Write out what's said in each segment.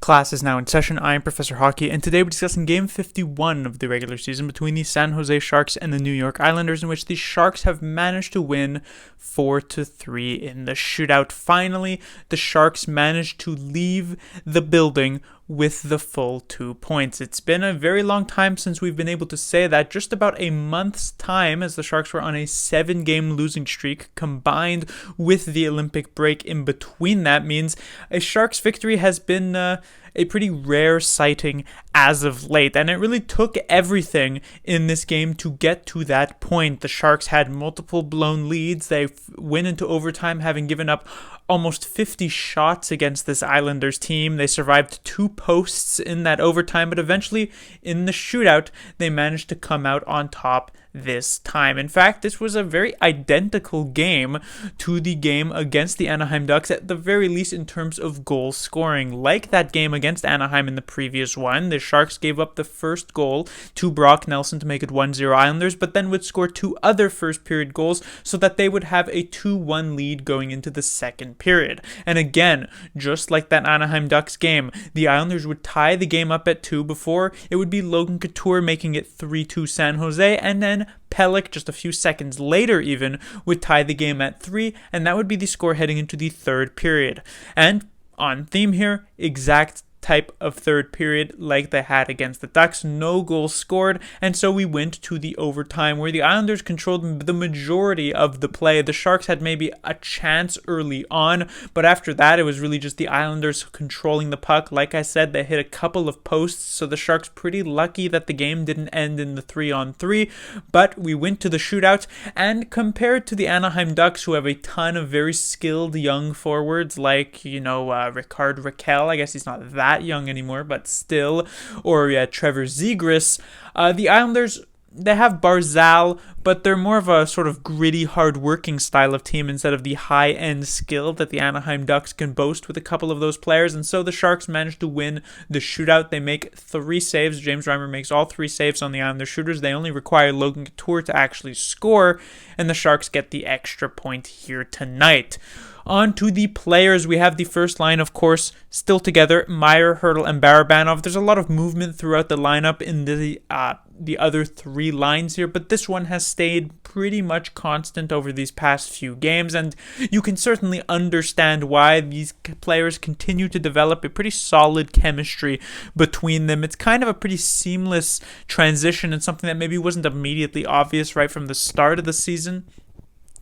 Class is now in session. I am Professor Hockey, and today we're discussing Game 51 of the regular season between the San Jose Sharks and the New York Islanders, in which the Sharks have managed to win 4-3 in the shootout. Finally, the Sharks managed to leave the building with the full 2 points. It's been a very long time since we've been able to say that. Just about a month's time, as the Sharks were on a 7-game losing streak, combined with the Olympic break in between that, means a Sharks victory has been a pretty rare sighting as of late, and it really took everything in this game to get to that point. The Sharks had multiple blown leads. They went into overtime having given up almost 50 shots against this Islanders team. They survived 2 posts in that overtime, but eventually in the shootout, they managed to come out on top this time. In fact, this was a very identical game to the game against the Anaheim Ducks, at the very least in terms of goal scoring. Like that game against Anaheim in the previous one, the Sharks gave up the first goal to Brock Nelson to make it 1-0 Islanders, but then would score 2 other first period goals so that they would have a 2-1 lead going into the second period. And again, just like that Anaheim Ducks game, the Islanders would tie the game up at 2 before it would be Logan Couture making it 3-2 San Jose, and then Pelech, just a few seconds later even, would tie the game at 3, and that would be the score heading into the third period. And on theme here, exact type of third period like they had against the Ducks. No goals scored, and so we went to the overtime where the Islanders controlled the majority of the play. The Sharks had maybe a chance early on, but after that it was really just the Islanders controlling the puck. Like I said, they hit a couple of posts, so the Sharks pretty lucky that the game didn't end in the 3-on-3, but we went to the shootout, and compared to the Anaheim Ducks, who have a ton of very skilled young forwards like, Ricard Raquel, I guess he's not that young anymore, but still, or Trevor Zegras, the Islanders, they have Barzal, but they're more of a sort of gritty, hard-working style of team instead of the high-end skill that the Anaheim Ducks can boast with a couple of those players, and so the Sharks managed to win the shootout. They make 3 saves. James Reimer makes all 3 saves on the Islanders shooters. They only require Logan Couture to actually score, and the Sharks get the extra point here tonight. On to the players. We have the first line, of course, still together, Meier, Hertl, and Barabanov. There's a lot of movement throughout the lineup in the other 3 lines here, but this one has stayed pretty much constant over these past few games, and you can certainly understand why. These players continue to develop a pretty solid chemistry between them. It's kind of a pretty seamless transition, and something that maybe wasn't immediately obvious right from the start of the season.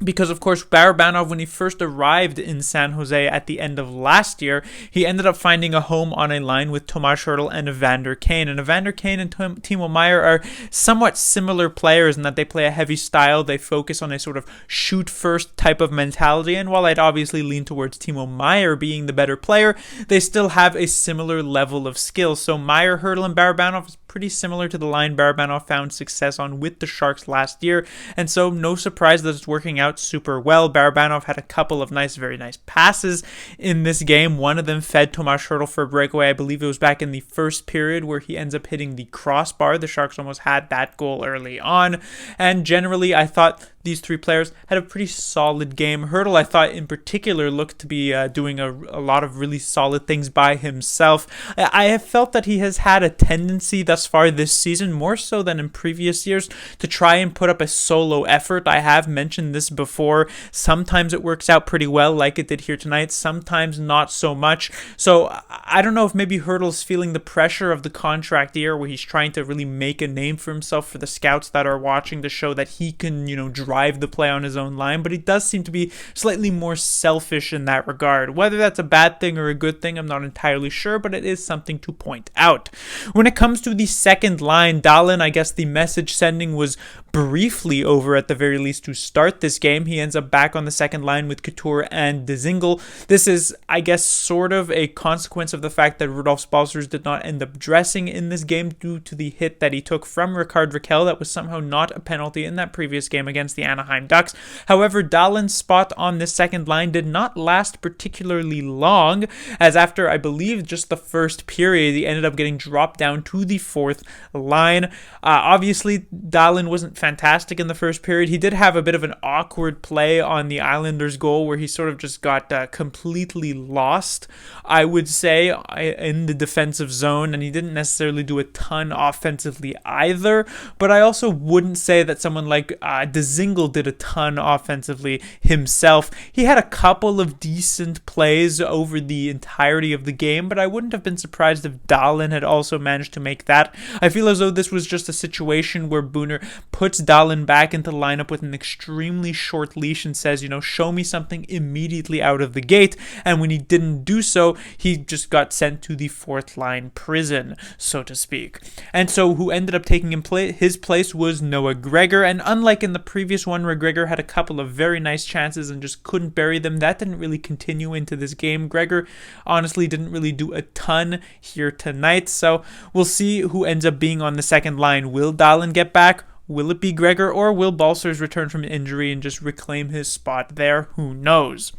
Because, of course, Barabanov, when he first arrived in San Jose at the end of last year, he ended up finding a home on a line with Tomas Hertl and Evander Kane. And Evander Kane and Timo Meier are somewhat similar players in that they play a heavy style. They focus on a sort of shoot-first type of mentality. And while I'd obviously lean towards Timo Meier being the better player, they still have a similar level of skill. So Meier, Hertl, and Barabanov is pretty similar to the line Barabanov found success on with the Sharks last year, and so no surprise that it's working out super well. Barabanov had a couple of very nice passes in this game. One of them fed Tomas Hertl for a breakaway. I believe it was back in the first period where he ends up hitting the crossbar. The Sharks almost had that goal early on, and generally I thought these 3 players had a pretty solid game. Hertl, I thought in particular, looked to be doing a lot of really solid things by himself. I have felt that he has had a tendency thus far this season, more so than in previous years, to try and put up a solo effort. I have mentioned this before. Sometimes it works out pretty well, like it did here tonight. Sometimes not so much. So I don't know if maybe Hertl's feeling the pressure of the contract year, where he's trying to really make a name for himself for the scouts that are watching, to show that he can, drive the play on his own line, but he does seem to be slightly more selfish in that regard. Whether that's a bad thing or a good thing, I'm not entirely sure, but it is something to point out. When it comes to the second line, Dahlin, I guess the message sending was briefly over at the very least to start this game. He ends up back on the second line with Couture and Dzingel. This is, I guess, sort of a consequence of the fact that Rudolf Balcers did not end up dressing in this game due to the hit that he took from Ricard Raquel. That was somehow not a penalty in that previous game against the the Anaheim Ducks. However, Dahlin's spot on this second line did not last particularly long, as after, I believe, just the first period, he ended up getting dropped down to the fourth line. Obviously, Dahlin wasn't fantastic in the first period. He did have a bit of an awkward play on the Islanders' goal where he sort of just got completely lost, I would say, in the defensive zone, and he didn't necessarily do a ton offensively either, but I also wouldn't say that someone like Dzingel did a ton offensively himself. He had a couple of decent plays over the entirety of the game, but I wouldn't have been surprised if Dahlin had also managed to make that. I feel as though this was just a situation where Booner puts Dahlin back into the lineup with an extremely short leash and says, show me something immediately out of the gate, and when he didn't do so, he just got sent to the fourth line prison, so to speak. And so who ended up taking his place was Noah Gregor, and unlike in the previous one where Gregor had a couple of very nice chances and just couldn't bury them, that didn't really continue into this game. Gregor honestly didn't really do a ton here tonight, so we'll see who ends up being on the second line. Will Dahlin get back? Will it be Gregor, or will Balcers return from injury and just reclaim his spot there? Who knows?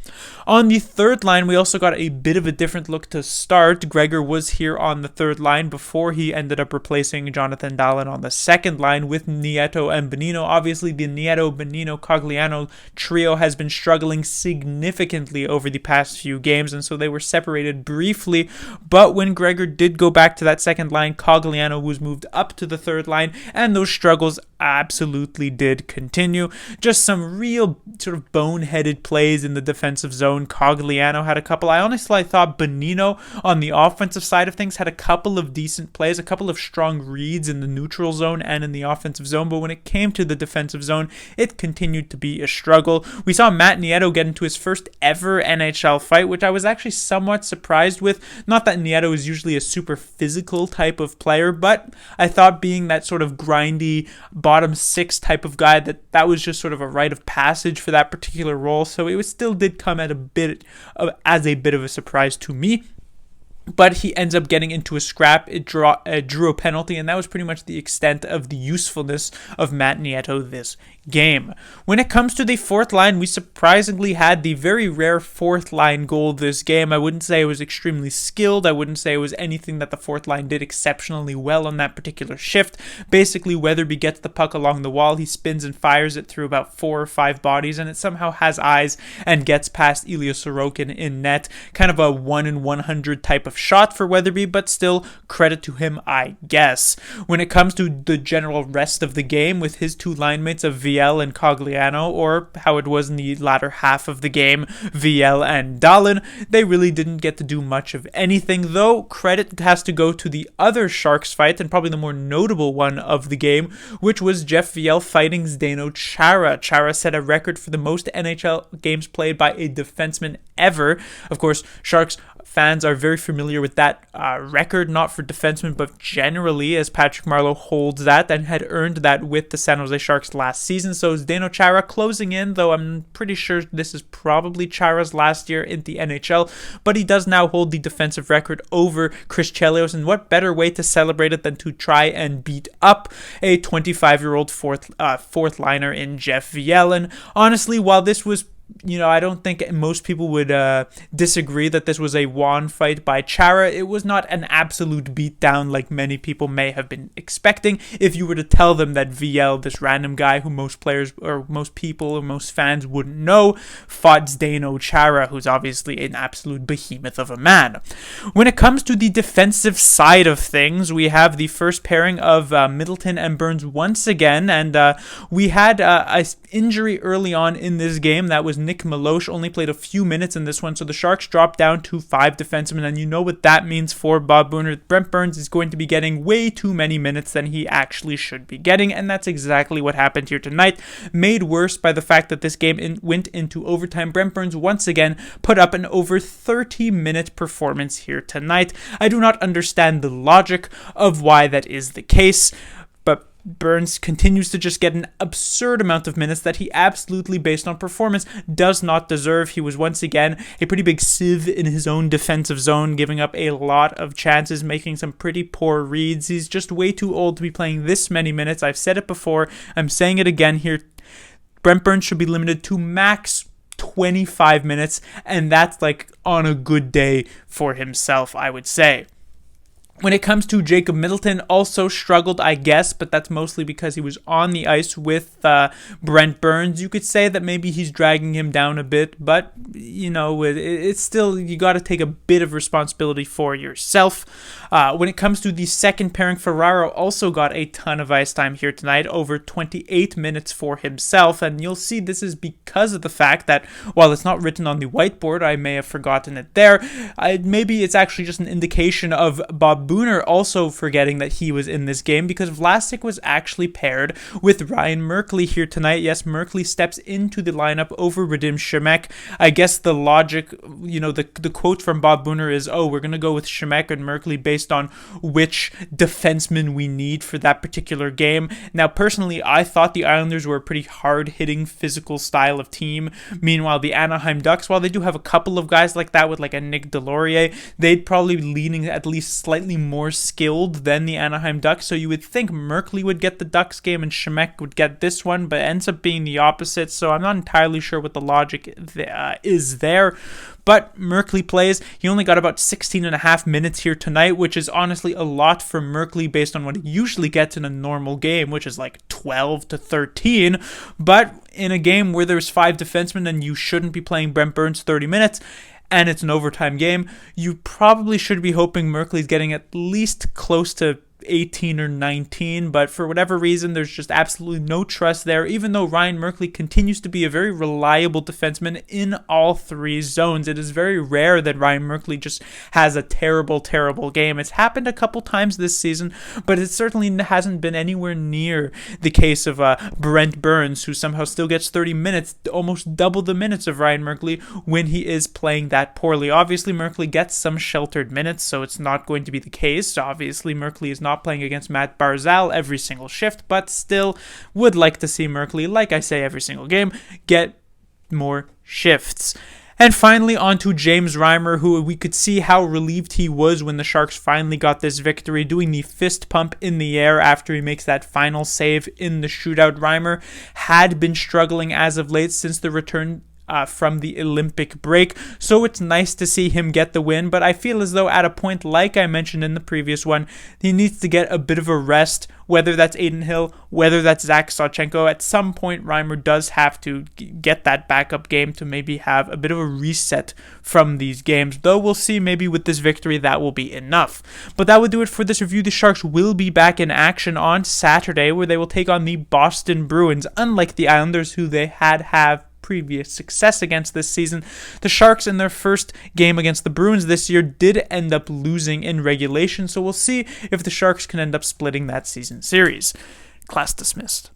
On the third line, we also got a bit of a different look to start. Gregor was here on the third line before he ended up replacing Jonathan Dahlin on the second line with Nieto and Bonino. Obviously, the Nieto, Bonino, Cogliano trio has been struggling significantly over the past few games, and so they were separated briefly. But when Gregor did go back to that second line, Cogliano was moved up to the third line, and those struggles absolutely did continue. Just some real sort of boneheaded plays in the defensive zone. Cogliano had a couple. I honestly thought Bonino on the offensive side of things had a couple of decent plays, a couple of strong reads in the neutral zone and in the offensive zone, but when it came to the defensive zone, it continued to be a struggle. We saw Matt Nieto get into his first ever NHL fight, which I was actually somewhat surprised with. Not that Nieto is usually a super physical type of player, but I thought being that sort of grindy bottom six type of guy, that was just sort of a rite of passage for that particular role, so it still did come at as a bit of a surprise to me. But he ends up getting into a scrap. It drew a penalty, and that was pretty much the extent of the usefulness of Matt Nieto this game. When it comes to the fourth line, we surprisingly had the very rare fourth line goal this game. I wouldn't say it was extremely skilled. I wouldn't say it was anything that the fourth line did exceptionally well on that particular shift. Basically, Weatherby gets the puck along the wall, he spins and fires it through about 4 or 5 bodies, and it somehow has eyes and gets past Ilya Sorokin in net. Kind of a 1 in 100 type of shot for Weatherby, but still credit to him, I guess. When it comes to the general rest of the game, with his two line mates of VL and Cogliano, or how it was in the latter half of the game, VL and Dahlin, they really didn't get to do much of anything, though credit has to go to the other Sharks fight, and probably the more notable one of the game, which was Jeff VL fighting Zdeno Chara. Chara set a record for the most NHL games played by a defenseman ever. Of course, Sharks fans are very familiar with that record, not for defensemen, but generally, as Patrick Marleau holds that and had earned that with the San Jose Sharks last season. So Zdeno Chara closing in, though I'm pretty sure this is probably Chara's last year in the NHL, but he does now hold the defensive record over Chris Chelios, and what better way to celebrate it than to try and beat up a 25-year-old fourth liner in Jeff Viel. And honestly, while this was, I don't think most people would disagree that this was a won fight by Chara, it was not an absolute beatdown like many people may have been expecting. If you were to tell them that VL, this random guy who most players or most people or most fans wouldn't know, fought Zdeno Chara, who's obviously an absolute behemoth of a man. When it comes to the defensive side of things, we have the first pairing of Middleton and Burns once again, and we had an injury early on in this game. That was Nick Milosh, only played a few minutes in this one, so the Sharks dropped down to 5 defensemen, and you know what that means for Bob Booner. Brent Burns is going to be getting way too many minutes than he actually should be getting, and that's exactly what happened here tonight, made worse by the fact that this game went into overtime. Brent Burns once again put up an over 30-minute performance here tonight. I do not understand the logic of why that is the case, but Burns continues to just get an absurd amount of minutes that he absolutely, based on performance, does not deserve. He was once again a pretty big sieve in his own defensive zone, giving up a lot of chances, making some pretty poor reads. He's just way too old to be playing this many minutes. I've said it before. I'm saying it again here. Brent Burns should be limited to max 25 minutes, and that's like on a good day for himself, I would say. When it comes to Jacob Middleton, also struggled, I guess, but that's mostly because he was on the ice with Brent Burns. You could say that maybe he's dragging him down a bit, but, it's still, you got to take a bit of responsibility for yourself. When it comes to the second pairing, Ferraro also got a ton of ice time here tonight, over 28 minutes for himself, and you'll see this is because of the fact that, while it's not written on the whiteboard, I may have forgotten it there, maybe it's actually just an indication of Bob Booner also forgetting that he was in this game, because Vlasic was actually paired with Ryan Merkley here tonight. Yes, Merkley steps into the lineup over Radim Shemek. I guess the logic, the quote from Bob Booner is, we're going to go with Shemek and Merkley based on which defenseman we need for that particular game. Now, personally, I thought the Islanders were a pretty hard-hitting, physical style of team. Meanwhile, the Anaheim Ducks, while they do have a couple of guys like that with like a Nick Delorier, they'd probably be leaning at least slightly more skilled than the Anaheim Ducks, so you would think Merkley would get the Ducks game and Shemek would get this one, but it ends up being the opposite, so I'm not entirely sure what the logic is there. But Merkley plays. He only got about 16 and a half minutes here tonight, which is honestly a lot for Merkley based on what he usually gets in a normal game, which is like 12 to 13. But in a game where there's 5 defensemen and you shouldn't be playing Brent Burns 30 minutes, and it's an overtime game, you probably should be hoping Merkley's getting at least close to 18 or 19, but for whatever reason, there's just absolutely no trust there, even though Ryan Merkley continues to be a very reliable defenseman in all 3 zones. It is very rare that Ryan Merkley just has a terrible game. It's happened a couple times this season, but it certainly hasn't been anywhere near the case of Brent Burns, who somehow still gets 30 minutes, almost double the minutes of Ryan Merkley when he is playing that poorly. Obviously, Merkley gets some sheltered minutes, so it's not going to be the case. Obviously, Merkley is not playing against Matt Barzal every single shift, but still would like to see Merkley, like I say every single game, get more shifts. And finally, on to James Reimer, who we could see how relieved he was when the Sharks finally got this victory, doing the fist pump in the air after he makes that final save in the shootout. Reimer had been struggling as of late since the return from the Olympic break, so it's nice to see him get the win, but I feel as though at a point, like I mentioned in the previous one, he needs to get a bit of a rest, whether that's Adin Hill, whether that's Zach Sawchenko. At some point, Reimer does have to get that backup game to maybe have a bit of a reset from these games, though we'll see, maybe with this victory that will be enough. But that would do it for this review. The Sharks will be back in action on Saturday, where they will take on the Boston Bruins. Unlike the Islanders, who they have previous success against this season, the Sharks in their first game against the Bruins this year did end up losing in regulation, so we'll see if the Sharks can end up splitting that season series. Class dismissed.